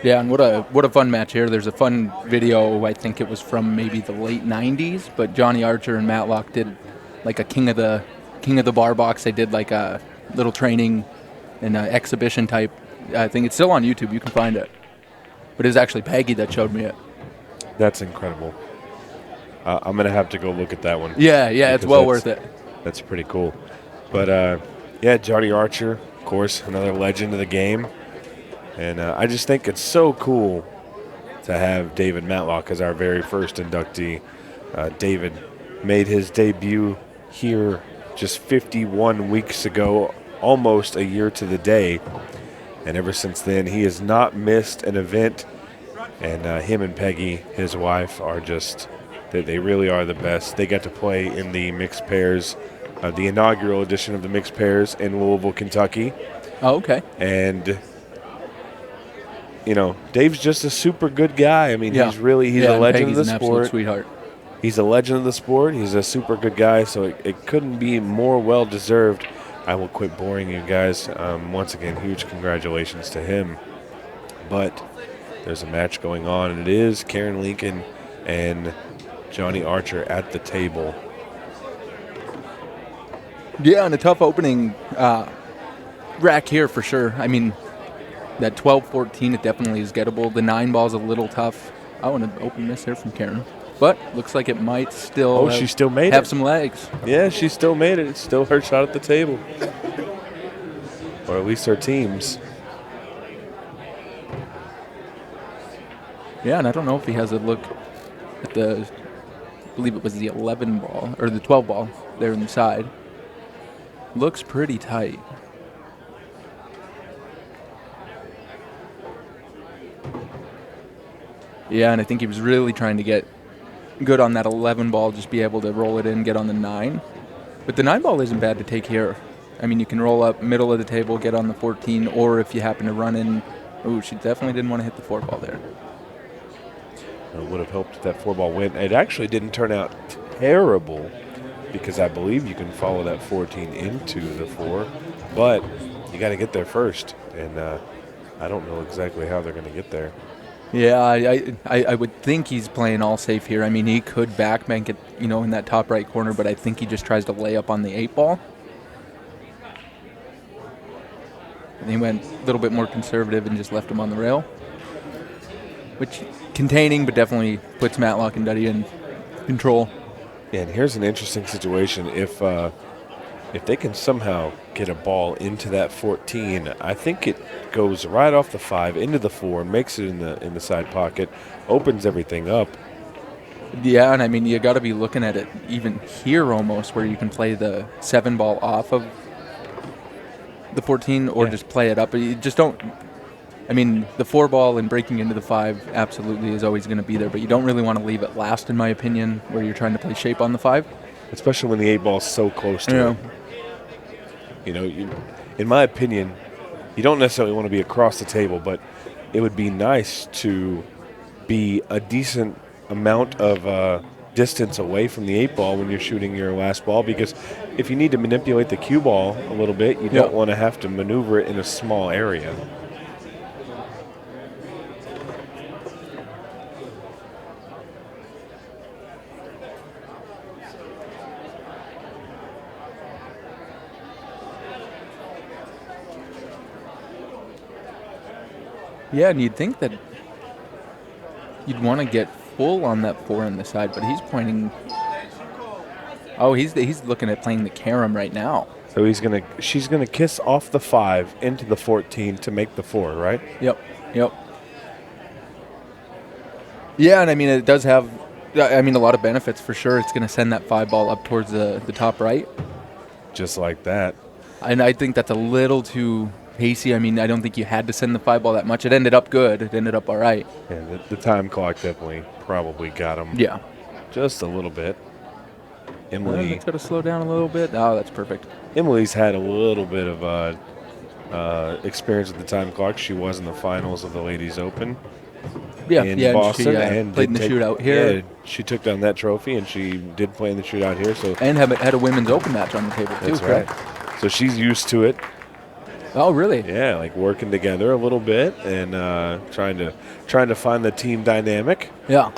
Yeah, and what a fun match here. There's a fun video. I think it was from maybe the late '90s, but Johnny Archer and Matlock did like a king of the bar box. They did like a little training and exhibition type. I think it's still on YouTube. You can find it. But it was actually Peggy that showed me it. That's incredible. I'm going to have to go look at that one. Yeah, it's well worth it. That's pretty cool. But, yeah, Johnny Archer, of course, another legend of the game. And I just think it's so cool to have David Matlock as our very first inductee. David made his debut here just 51 weeks ago, almost a year to the day. And ever since then, he has not missed an event. And him and Peggy, his wife, are just, they really are the best. They got to play in the mixed pairs, the inaugural edition of the mixed pairs in Louisville, Kentucky. Oh, okay. And, you know, Dave's just a super good guy. I mean, he's a legend of the Peggy's an absolute sweetheart. He's a legend of the sport. He's a super good guy, so it couldn't be more well-deserved. I will quit boring you guys. Once again, huge congratulations to him. But there's a match going on, and it is Karen Lincoln and Johnny Archer at the table. Yeah, and a tough opening rack here for sure. I mean, that 12-14, it definitely is gettable. The 9 ball's a little tough. I want to open this here from Karen. But looks like it might still she still made have it. some legs. Yeah, she still made it. It's still her shot at the table. Or at least her team's. Yeah, and I don't know if he has a look at I believe it was the 11 ball, or the 12 ball there on the side. Looks pretty tight. Yeah, and I think he was really trying to get good on that 11 ball, just be able to roll it in, get on the 9. But the 9 ball isn't bad to take here. I mean, you can roll up middle of the table, get on the 14, or if you happen to run in, she definitely didn't want to hit the 4 ball there. It would have helped if that 4 ball went. It actually didn't turn out terrible because I believe you can follow that 14 into the 4, but you got to get there first, and I don't know exactly how they're going to get there. Yeah, I would think he's playing all safe here. I mean, he could backbank it, in that top right corner, but I think he just tries to lay up on the 8 ball. And he went a little bit more conservative and just left him on the rail, which containing, but definitely puts Matlock and Duddy in control. Yeah, and here's an interesting situation. If they can somehow get a ball into that 14, I think it goes right off the 5 into the 4, makes it in the side pocket, opens everything up. Yeah, and I mean, you got to be looking at it even here almost, where you can play the 7 ball off of the 14 or just play it up. But you just don't. I mean, the 4 ball and breaking into the 5 absolutely is always going to be there, but you don't really want to leave it last, in my opinion, where you're trying to play shape on the 5. Especially when the 8 ball's so close to it. In my opinion, you don't necessarily want to be across the table, but it would be nice to be a decent amount of distance away from the 8 ball when you're shooting your last ball, because if you need to manipulate the cue ball a little bit, you don't want to have to maneuver it in a small area. Yeah, and you'd think that you'd want to get full on that 4 on the side, but he's pointing. Oh, he's looking at playing the carom right now. So she's gonna kiss off the 5 into the 14 to make the 4, right? Yep. Yeah, and I mean, it does have, a lot of benefits for sure. It's going to send that 5 ball up towards the top right. Just like that. And I think that's a little too pacey. I mean, I don't think you had to send the 5 ball that much. It ended up good. It ended up all right. Yeah, the time clock definitely probably got him. Yeah. Just a little bit. Emily. It's got to slow down a little bit. Oh, that's perfect. Emily's had a little bit of experience with the time clock. She was in the finals of the Ladies Open in Boston. And played in the shootout here. Yeah, she took down that trophy, and she did play in the shootout here. So and had a women's open match on the table, too. That's right. So she's used to it. Oh, really? Yeah, like working together a little bit and trying to find the team dynamic. Yeah.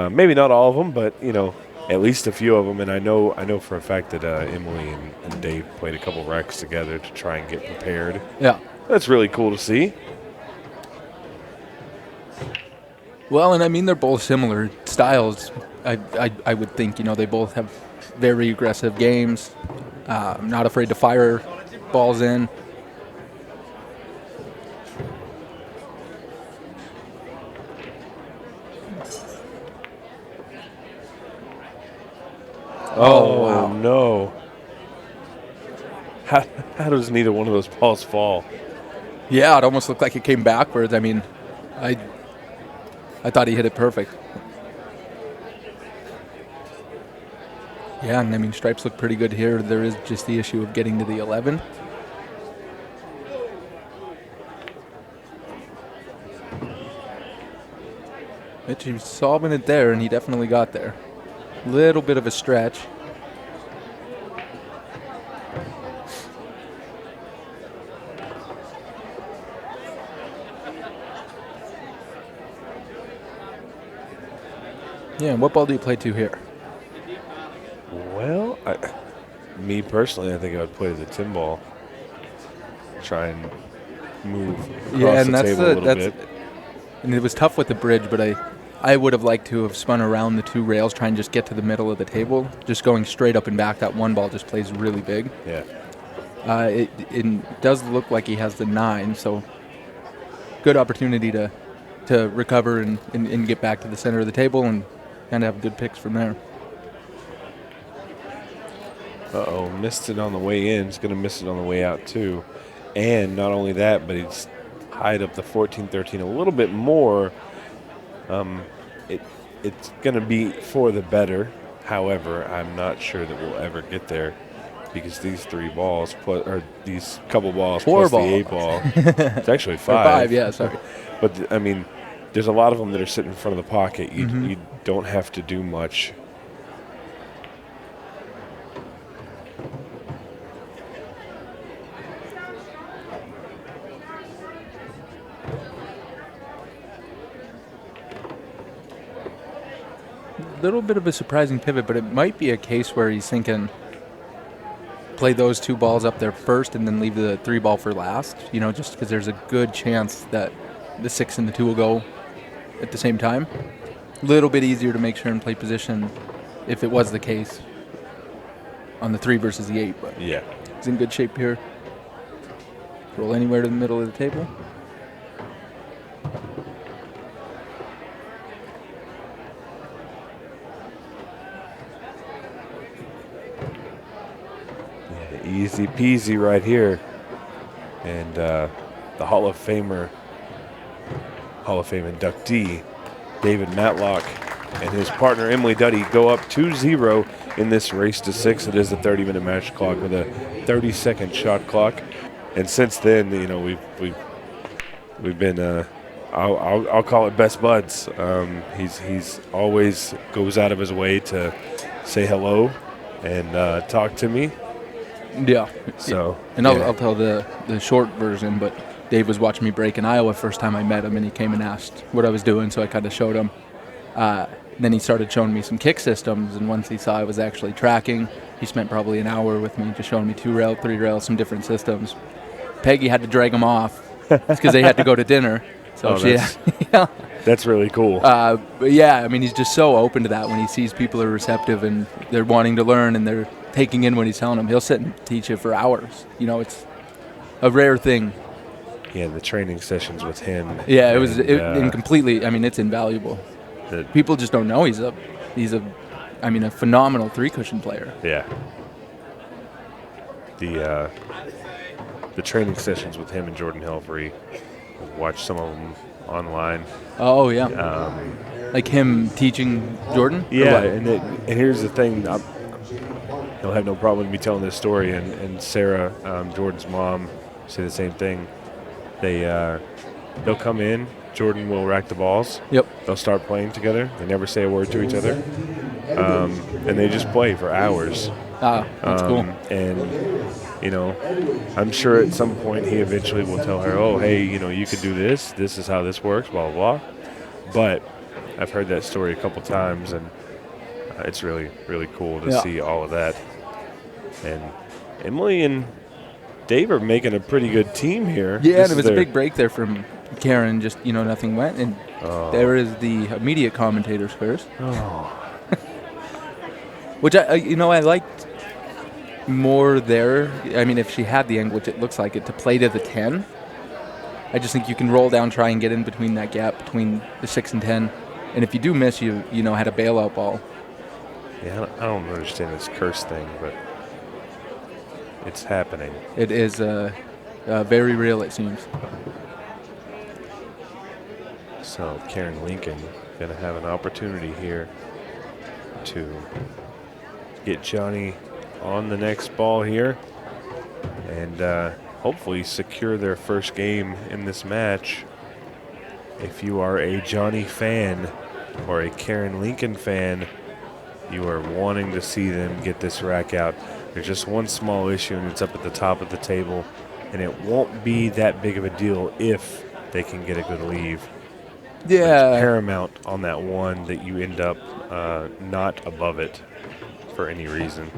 Maybe not all of them, but at least a few of them. And I know for a fact that Emily and Dave played a couple recs together to try and get prepared. Yeah. That's really cool to see. Well, and I mean, they're both similar styles. I would think, they both have very aggressive games, not afraid to fire balls in. Oh, wow. No. How does neither one of those balls fall? Yeah, it almost looked like it came backwards. I mean, I thought he hit it perfect. Yeah, and I mean, stripes look pretty good here. There is just the issue of getting to the 11. Mitch, he was solving it there, and he definitely got there. Little bit of a stretch. Yeah, and what ball do you play to here? Well, me personally, I think I would play the tin ball. Try and move across the table a little bit. And it was tough with the bridge, but I would have liked to have spun around the two rails, try and just get to the middle of the table. Just going straight up and back, that one ball just plays really big. Yeah. It does look like he has the 9, so good opportunity to recover and get back to the center of the table and kind of have good picks from there. Uh-oh, missed it on the way in. He's going to miss it on the way out, too. And not only that, but he's tied up the 14-13 a little bit more. It's going to be for the better. However, I'm not sure that we'll ever get there because these 3 balls, or these couple balls 4 plus balls. the 8 ball, it's actually 5. 5, yeah, sorry. But, I mean, there's a lot of them that are sitting in front of the pocket. You don't have to do much. Little bit of a surprising pivot, but it might be a case where he's thinking play those 2 balls up there first and then leave the 3 ball for last, just because there's a good chance that the 6 and the 2 will go at the same time. A little bit easier to make sure and play position if it was the case on the 3 versus the 8, but yeah, he's in good shape here. Roll anywhere to the middle of the table. easy peasy right here. And the Hall of Fame inductee, David Matlock, and his partner, Emily Duddy, go up 2-0 in this race to 6. It is a 30-minute match clock with a 30-second shot clock. And since then, we've been, I'll call it best buds. He's always goes out of his way to say hello and talk to me. Yeah. So, and I'll tell the short version, but Dave was watching me break in Iowa first time I met him, and he came and asked what I was doing, so I kind of showed him. Then he started showing me some kick systems, and once he saw I was actually tracking, he spent probably an hour with me just showing me 2-rail, 3-rail, some different systems. Peggy had to drag him off because they had to go to dinner. So that's really cool. But yeah, I mean, he's just so open to that when he sees people are receptive and they're wanting to learn and they're taking in what he's telling them. He'll sit and teach you for hours. It's a rare thing. Yeah, the training sessions with him. Yeah, and completely. I mean, it's invaluable. People just don't know he's a phenomenal 3-cushion player. Yeah. The training sessions with him and Jordan Helfrey. Watch some of them online. Oh yeah. Like him teaching Jordan. Yeah, and here's the thing. He'll have no problem with me telling this story. And Sarah, Jordan's mom, say the same thing. They'll come in. Jordan will rack the balls. Yep. They'll start playing together. They never say a word to each other. And they just play for hours. That's cool. And You know, I'm sure at some point he eventually will tell her, oh, hey, you know, you could do this. This is how this works, blah, blah, blah. But I've heard that story a couple times, and it's really, really cool to see all of that. And Emily and Dave are making a pretty good team here. Yeah, and it was a big break there from Karen. Just, nothing went. And there is the immediate commentator's curse. Oh. Which, I liked more there. I mean, if she had the angle, which it looks like it, to play to the 10. I just think you can roll down, try and get in between that gap between the 6 and 10. And if you do miss, you had a bailout ball. Yeah, I don't understand this curse thing, but it's happening. It is very real, it seems. So Karen Lincoln going to have an opportunity here to get Johnny on the next ball here and hopefully secure their first game in this match. If you are a Johnny fan or a Karen Lincoln fan, you are wanting to see them get this rack out. There's just one small issue, and it's up at the top of the table, and it won't be that big of a deal if they can get a good leave. Yeah. It's paramount on that one that you end up not above it for any reason.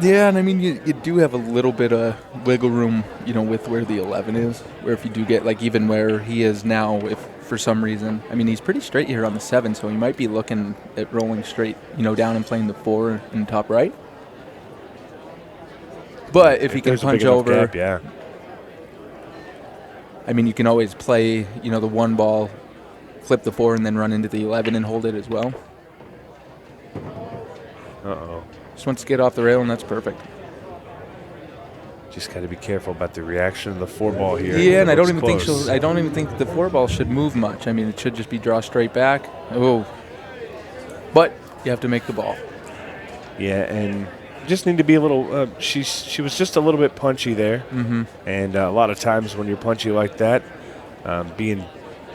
Yeah, and I mean, you do have a little bit of wiggle room, with where the 11 is, where if you do get, even where he is now, if for some reason, I mean, he's pretty straight here on the 7, so he might be looking at rolling straight, down and playing the 4 in the top right. But if he can punch over, gap, yeah. I mean, you can always play, the 1 ball, flip the 4, and then run into the 11 and hold it as well. Uh-oh. Just wants to get off the rail, and that's perfect. Just got to be careful about the reaction of the 4 ball here. Yeah, and I don't even think the 4 ball should move much. I mean, it should just be draw straight back. Oh, but you have to make the ball. Yeah, and just need to be a little. She was just a little bit punchy there, and a lot of times when you're punchy like that, being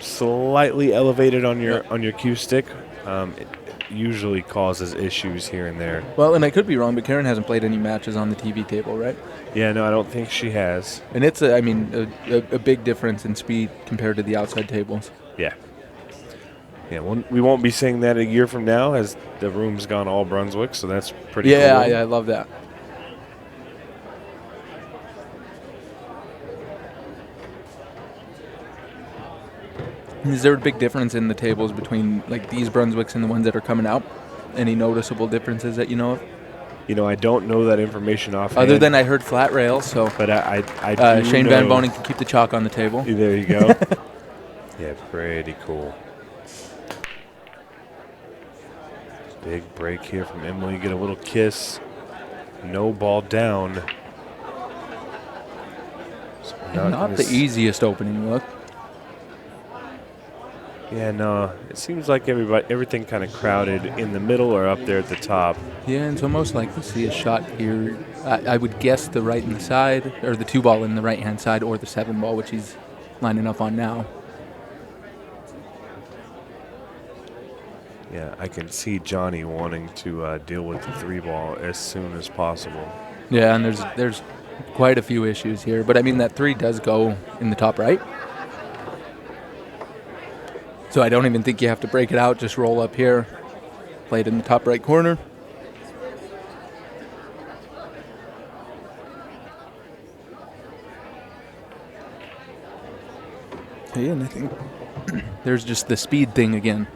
slightly elevated on your cue stick, it usually causes issues here and there. Well, and I could be wrong, but Karen hasn't played any matches on the TV table, right? Yeah, no, I don't think she has. And it's a big difference in speed compared to the outside tables. Yeah. Yeah, we won't be seeing that a year from now as the room's gone all Brunswick, so that's pretty cool. Yeah, I love that. Is there a big difference in the tables between these Brunswicks and the ones that are coming out? Any noticeable differences that you know of? I don't know that information offhand. Other than I heard flat rails, so. But I do Shane know. Van Bonen can keep the chalk on the table. There you go. Yeah, pretty cool. Big break here from Emily. Get a little kiss. No ball down. So not the easiest opening look. Yeah, no. It seems like everything kind of crowded in the middle or up there at the top. Yeah, and so most likely see a shot here. I would guess the right in the side, or the 2 ball in the right-hand side, or the 7 ball, which he's lining up on now. Yeah, I can see Johnny wanting to deal with the 3 ball as soon as possible. Yeah, and there's quite a few issues here. But, I mean, that 3 does go in the top right. So I don't even think you have to break it out. Just roll up here, play it in the top right corner. Yeah, and I think there's just the speed thing again.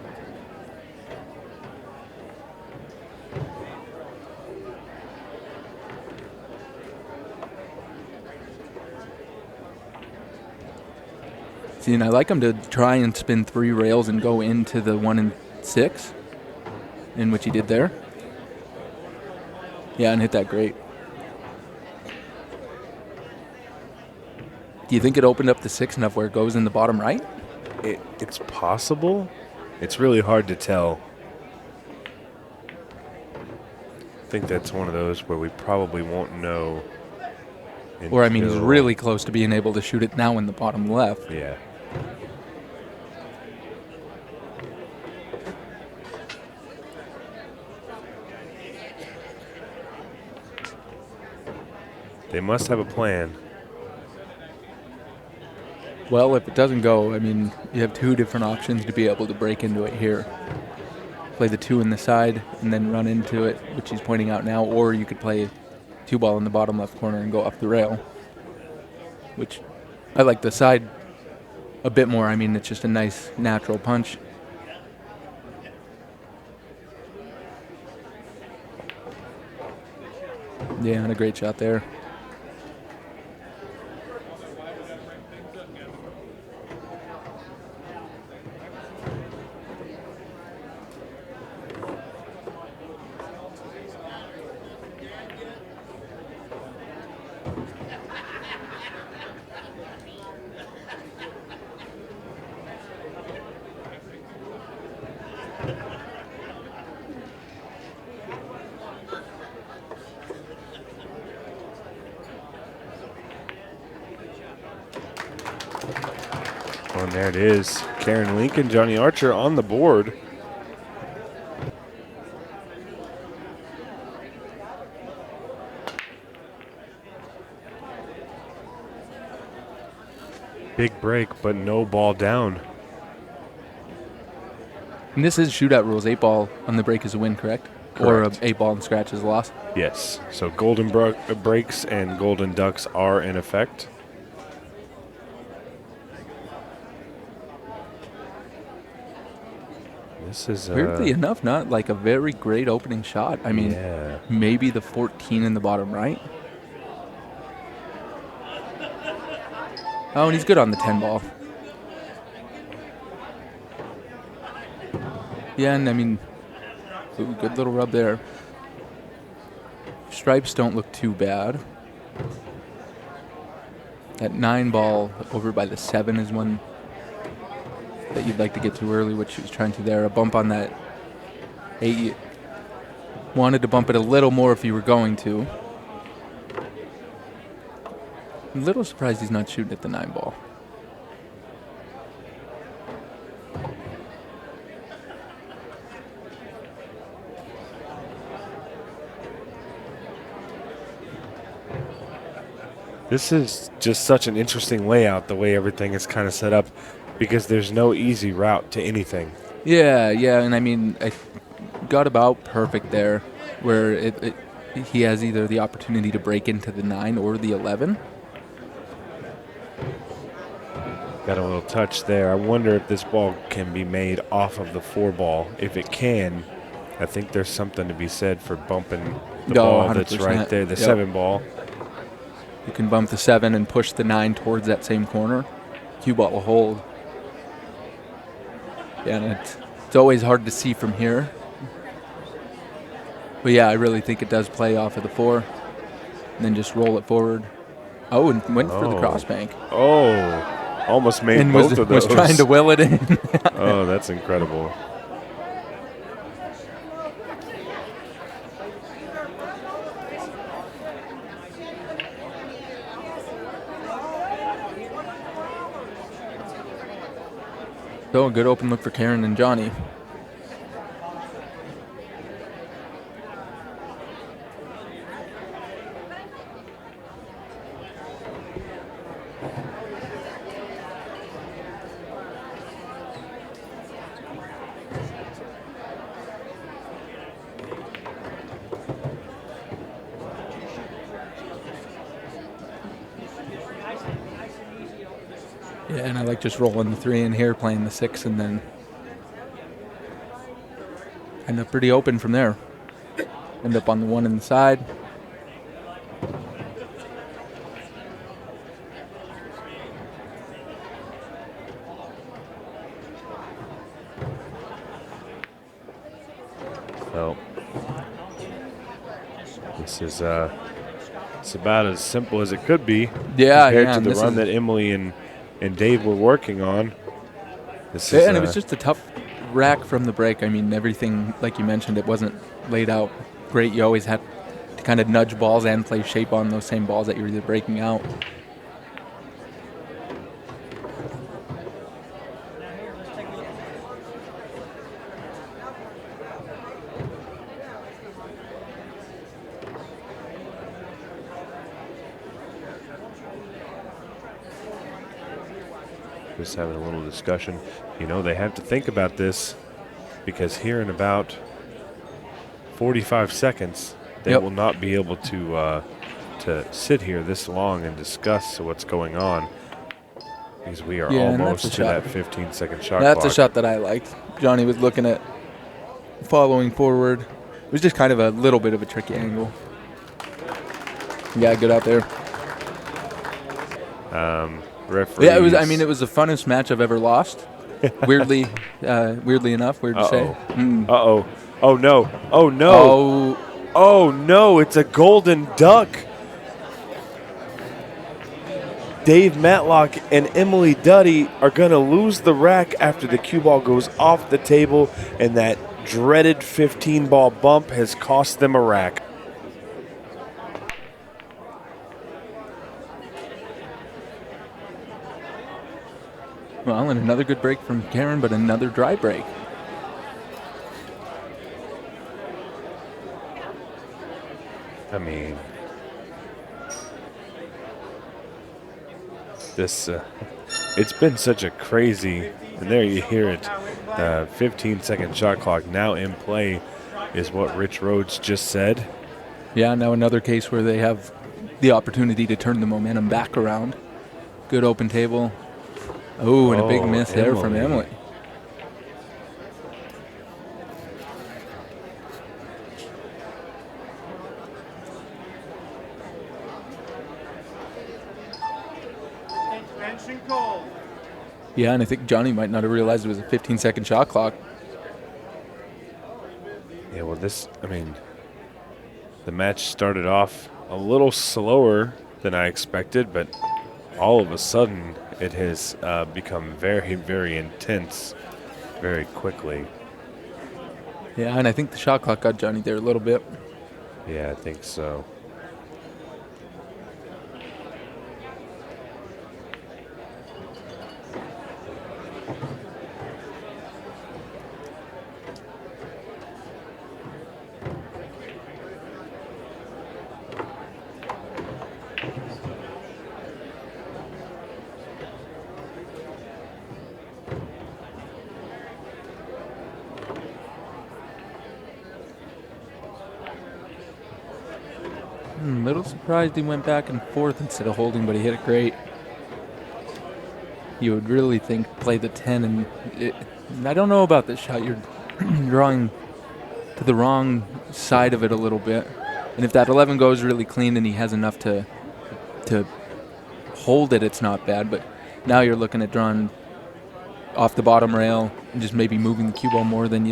See, and I like him to try and spin 3 rails and go into the 1 and 6, in which he did there. Yeah, and hit that great. Do you think it opened up the 6 enough where it goes in the bottom right? It's possible. It's really hard to tell. I think that's one of those where we probably won't know. Or, I mean, he's really close to being able to shoot it now in the bottom left. Yeah. They must have a plan. Well, if it doesn't go, I mean, you have two different options to be able to break into it here. Play the 2 in the side and then run into it, which he's pointing out now, or you could play 2 ball in the bottom left corner and go up the rail, which I like the side a bit more. I mean, it's just a nice natural punch. Yeah, and a great shot there. Oh, and there it is. Karen Lincoln, Johnny Archer on the board. Big break, but no ball down. And this is shootout rules. 8 ball on the break is a win, correct? Correct. Or 8 ball and scratch is a loss? Yes. So golden breaks and golden ducks are in effect. This is Weirdly enough, not like a very great opening shot. I mean, yeah. maybe the 14 in the bottom right. Oh, and he's good on the 10 ball. Yeah, and I mean, ooh, good little rub there. Stripes don't look too bad. That 9 ball over by the 7 is one that you'd like to get to early, which he was trying to there. A bump on that 8. You wanted to bump it a little more if you were going to. I'm a little surprised he's not shooting at the 9 ball. This is just such an interesting layout, the way everything is kind of set up, because there's no easy route to anything. Yeah, and I mean, I got about perfect there, where he has either the opportunity to break into the 9 or the 11. Got a little touch there. I wonder if this ball can be made off of the 4 ball. If it can, I think there's something to be said for bumping the ball that's 100%. right there, the Yep. 7 ball. You can bump the 7 and push the 9 towards that same corner. Cue ball will hold. Yeah, and it's always hard to see from here. But yeah, I really think it does play off of the 4. And then just roll it forward. Oh, and went for the crossbank. Oh, almost made And both of those. was trying to will it in. Oh, that's incredible. So a good open look for Karen and Johnny. Yeah, and I like just rolling the 3 in here, playing the 6, and then end up pretty open from there. End up on the 1 in the side. So this is it's about as simple as it could be. Yeah, compared yeah, to and the this run is- that Emily and Dave were working on. This Yeah, is and it was just a tough rack from the break. I mean, everything, like you mentioned, it wasn't laid out great. You always had to kind of nudge balls and play shape on those same balls that you're either breaking out. just having a little discussion. You know, they have to think about this because here in about 45 seconds, they will not be able to sit here this long and discuss what's going on because we are almost to that 15-second shot That's clock. a shot that I liked. Johnny was looking at following forward. It was just kind of a little bit of a tricky angle. Yeah, good out there. Referees. Yeah, it was. I mean, it was the funnest match I've ever lost. weirdly enough, weird to say. Uh-oh. Oh, no. Oh, no. Oh. Oh, no. It's a golden duck. Dave Matlock and Emily Duddy are going to lose the rack after the cue ball goes off the table, and that dreaded 15-ball bump has cost them a rack. Well, and another good break from Karen, but another dry break. I mean, this, it's been such a crazy, and there you hear it, 15-second shot clock now in play is what Rich Rhodes just said. Yeah, now another case where they have the opportunity to turn the momentum back around. Good open table. Oh, and a big miss there from Emily. Yeah, and I think Johnny might not have realized it was a 15-second shot clock. Yeah, well, the match started off a little slower than I expected, but all of a sudden it has become very, very intense very quickly. Yeah, and I think the shot clock got Johnny there a little bit. Yeah, I think so. Little surprised he went back and forth instead of holding, but he hit it great. You would really think play the 10, and I don't know about this shot. You're drawing to the wrong side of it a little bit. And if that 11 goes really clean and he has enough to hold it, it's not bad. But now you're looking at drawing off the bottom rail and just maybe moving the cue ball more than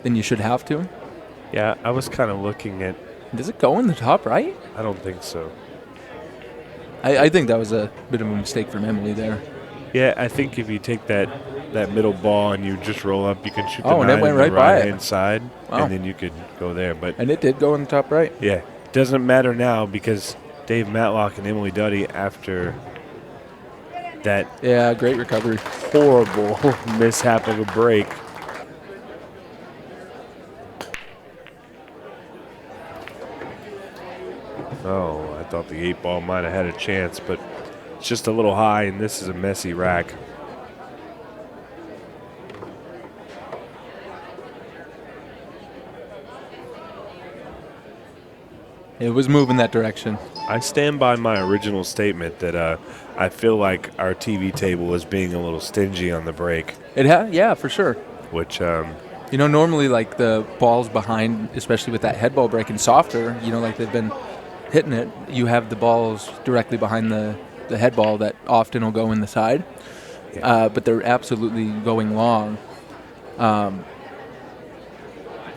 you should have to. Yeah, I was kind of looking at... Does it go in the top right? I don't think so. I think that was a bit of a mistake from Emily there. Yeah, I think if you take that middle ball and you just roll up, you can shoot the 9 and it went on right the by it. right-hand side, Wow. and then you could go there. And it did go in the top right. Yeah, doesn't matter now because Dave Matlock and Emily Duddy, after that great recovery, horrible mishap of a break, oh, I thought the 8 ball might have had a chance, but it's just a little high, and this is a messy rack. It was moving that direction. I stand by my original statement that I feel like our TV table is being a little stingy on the break. Yeah, for sure. Which, normally like the balls behind, especially with that head ball breaking softer, like they've been hitting it, you have the balls directly behind the head ball that often will go in the side. Yeah. But they're absolutely going long.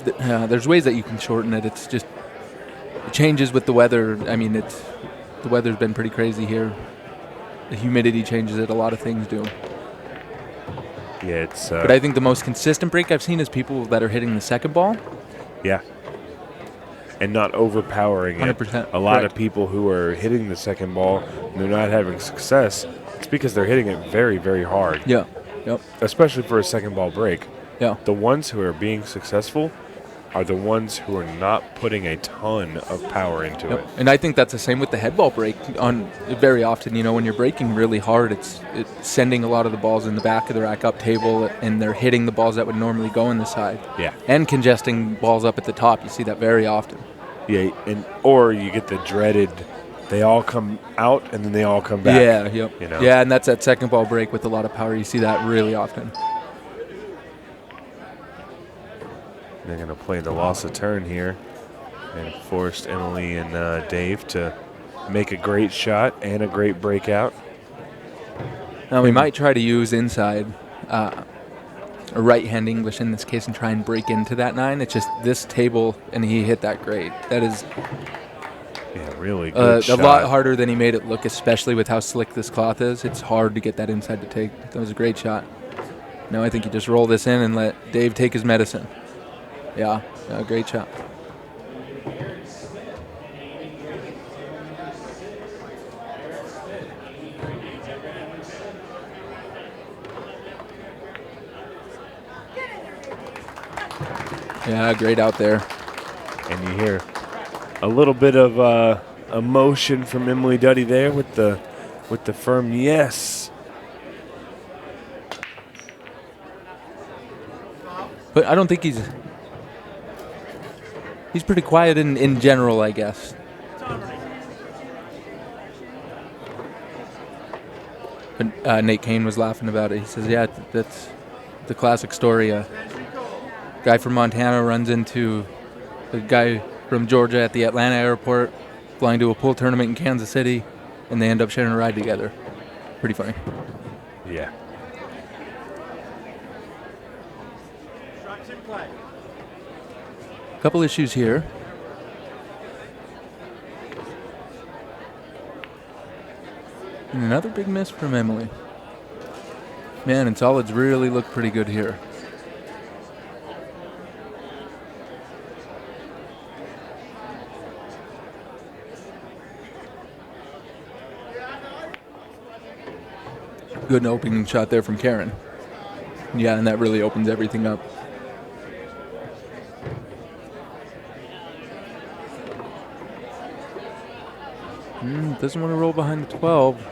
There's ways that you can shorten it. It's just it changes with the weather. I mean, the weather's been pretty crazy here. The humidity changes it. A lot of things do. Yeah, it's. But I think the most consistent break I've seen is people that are hitting the second ball. Yeah. And not overpowering 100%. it. A lot of people who are hitting the second ball and they're not having success, it's because they're hitting it very, very hard. Yeah. Yep. Especially for a second ball break. Yeah. The ones who are being successful are the ones who are not putting a ton of power into it. And I think that's the same with the head ball break. On very often, when you're breaking really hard, it's sending a lot of the balls in the back of the rack up table, and they're hitting the balls that would normally go in the side. Yeah. And congesting balls up at the top. You see that very often. Yeah, or you get the dreaded, they all come out and then they all come back. Yeah, yep. Yeah, and that's that second ball break with a lot of power. You see that really often. They're going to play the loss of turn here and forced Emily and Dave to make a great shot and a great breakout. Now we might try to use inside a right-hand English in this case and try and break into that 9. It's just this table, and he hit that great. That is really good shot. A lot harder than he made it look, especially with how slick this cloth is. It's hard to get that inside to take. That was a great shot. Now I think you just roll this in and let Dave take his medicine. Yeah, great shot. Yeah, great out there. And you hear a little bit of emotion from Emily Duddy there with the firm yes. But I don't think he's pretty quiet in general, I guess. But Nate Kane was laughing about it. He says, yeah, that's the classic story. A guy from Montana runs into a guy from Georgia at the Atlanta airport, flying to a pool tournament in Kansas City, and they end up sharing a ride together. Pretty funny. Yeah. Couple issues here. And another big miss from Emily. Man, and solids really look pretty good here. Good opening shot there from Karen. Yeah, and that really opens everything up. Doesn't want to roll behind the 12.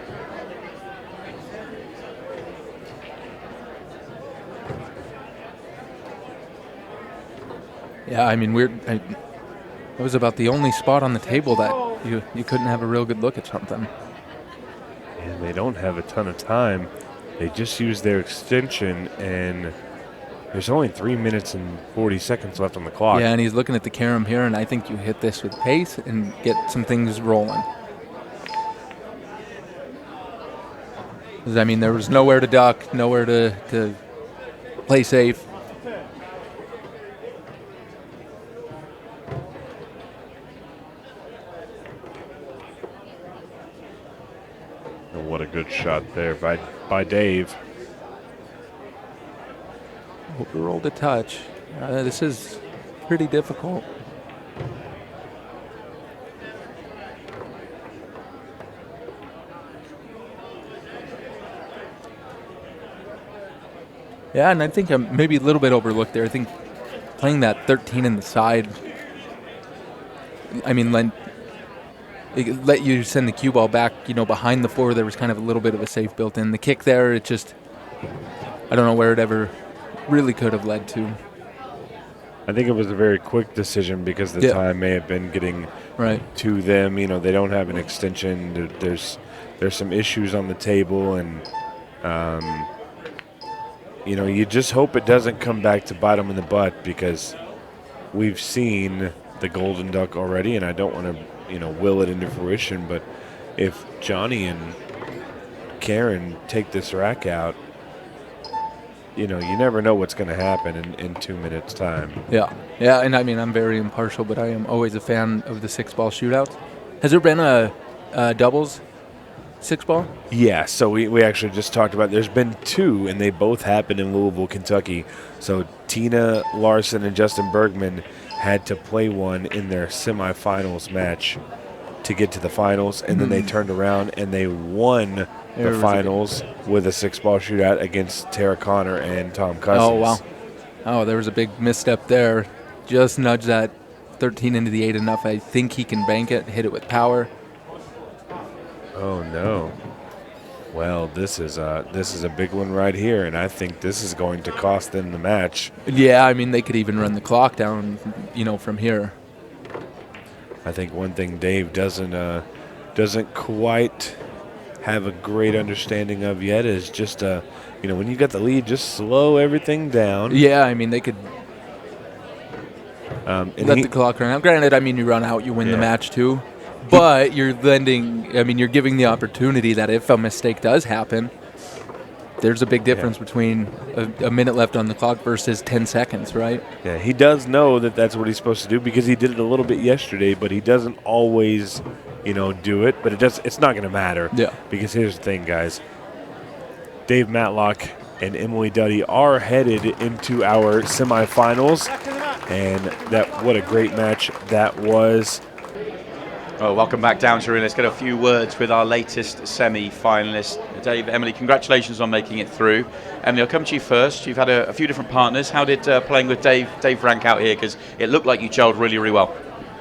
Yeah, I mean, it was about the only spot on the table that you couldn't have a real good look at something. And they don't have a ton of time. They just used their extension, and there's only 3 minutes and 40 seconds left on the clock. Yeah, and he's looking at the carom here, and I think you hit this with pace and get some things rolling. Because, I mean, there was nowhere to duck, nowhere to play safe. And what a good shot there by Dave. Hope we rolled a touch. This is pretty difficult. Yeah, and I think I'm maybe a little bit overlooked there. I think playing that 13 in the side, I mean, let you send the cue ball back, behind the 4. There was kind of a little bit of a safe built in. The kick there, it just, I don't know where it ever really could have led to. I think it was a very quick decision because the time may have been getting to them. They don't have an extension. There's some issues on the table, and you just hope it doesn't come back to bite them in the butt, because we've seen the Golden Duck already, and I don't want to, will it into fruition. But if Johnny and Karen take this rack out, you never know what's going to happen in 2 minutes' time. Yeah, and I mean, I'm very impartial, but I am always a fan of the 6-ball shootouts. Has there been a doubles 6-ball? Yeah, so we actually just talked about, there's been 2, and they both happened in Louisville, Kentucky. So Tina Larson and Justin Bergman had to play one in their semifinals match to get to the finals, and then they turned around and they won the finals with a 6-ball shootout against Tara Connor and Tom Cousins. Oh, wow. Oh, there was a big misstep there. just nudge that 13 into the 8 enough. I think he can bank it, hit it with power. Oh no. Well, this is a big one right here, and I think this is going to cost them the match. Yeah, I mean, they could even run the clock down, from here. I think one thing Dave doesn't quite have a great understanding of yet is just when you got the lead, just slow everything down. Yeah, I mean, they could let the clock run out. Granted, I mean, you run out, you win the match too. But you're giving the opportunity that if a mistake does happen, there's a big difference between a minute left on the clock versus 10 seconds, right? Yeah, he does know that that's what he's supposed to do because he did it a little bit yesterday, but he doesn't always, do it. But it's not going to matter. Yeah. Because here's the thing, guys. Dave Matlock and Emily Duddy are headed into our semifinals, and what a great match that was. Well, welcome back down to Arena. Let's get a few words with our latest semi-finalist. Dave, Emily, congratulations on making it through. Emily, I'll come to you first. You've had a few different partners. How did playing with Dave rank out here? Because it looked like you gelled really, really well.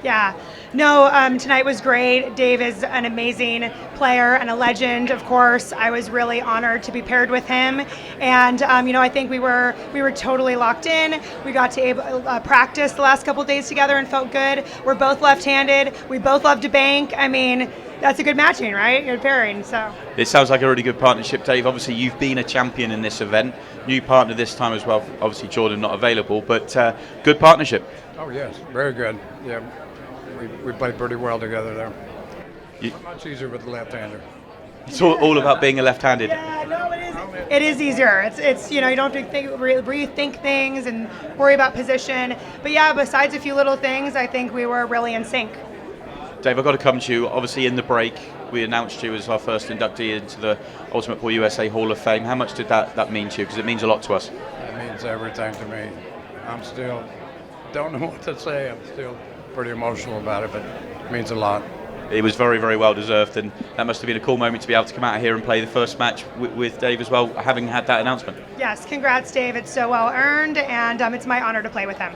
Yeah. No, tonight was great. Dave is an amazing player and a legend, of course. I was really honored to be paired with him. And, I think we were totally locked in. We got to practice the last couple of days together and felt good. We're both left-handed. We both love to bank. I mean, that's a good matching, right? Good pairing, so. It sounds like a really good partnership, Dave. Obviously, you've been a champion in this event. New partner this time as well. Obviously, Jordan not available, but good partnership. Oh, yes, very good. Yeah. We played pretty well together there. Much easier with the left-hander. It's all about being a left-handed. Yeah, no, it is. It is easier. It's you don't have to rethink things and worry about position. But yeah, besides a few little things, I think we were really in sync. Dave, I've got to come to you. Obviously, in the break, we announced you as our first inductee into the Ultimate Pool USA Hall of Fame. How much did that mean to you? Because it means a lot to us. It means everything to me. I'm still don't know what to say. I'm still pretty emotional about it, but it means a lot. It was very, very well deserved, and that must have been a cool moment to be able to come out here and play the first match with Dave as well, having had that announcement. Yes, congrats, Dave. It's so well earned, and it's my honor to play with him.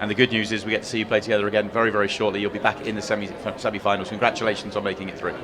And the good news is we get to see you play together again very, very shortly. You'll be back in the semi-finals. Congratulations on making it through.